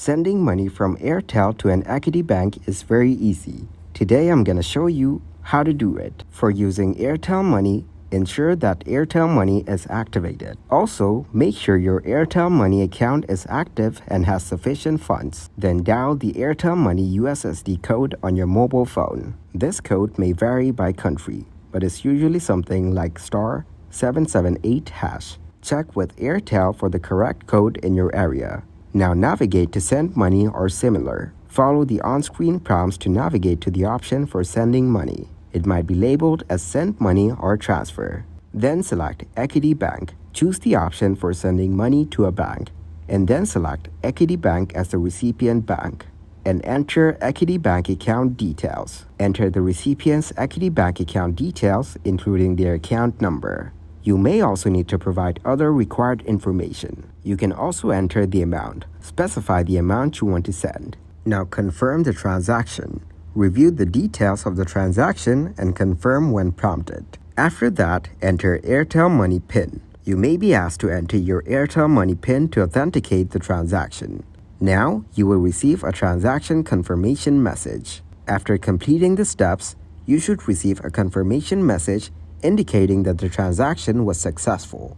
Sending money from Airtel to an equity bank is very easy. Today I'm gonna show you how to do it. For using Airtel Money, ensure that Airtel Money is activated. Also, make sure your Airtel Money account is active and has sufficient funds. Then dial the Airtel Money USSD code on your mobile phone. This code may vary by country, but it's usually something like *778#. Check with Airtel for the correct code in your area. Now navigate to send money or similar. Follow the on-screen prompts to navigate to the option for sending money. It might be labeled as send money or transfer. Then select Equity Bank. Choose the option for sending money to a bank, and then select Equity Bank as the recipient bank. And enter Equity Bank account details. Enter the recipient's Equity Bank account details, including their account number. You may also need to provide other required information. You can also enter the amount. Specify the amount you want to send. Now confirm the transaction. Review the details of the transaction and confirm when prompted. After that, enter Airtel Money PIN. You may be asked to enter your Airtel Money PIN to authenticate the transaction. Now, you will receive a transaction confirmation message. After completing the steps, you should receive a confirmation message indicating that the transaction was successful.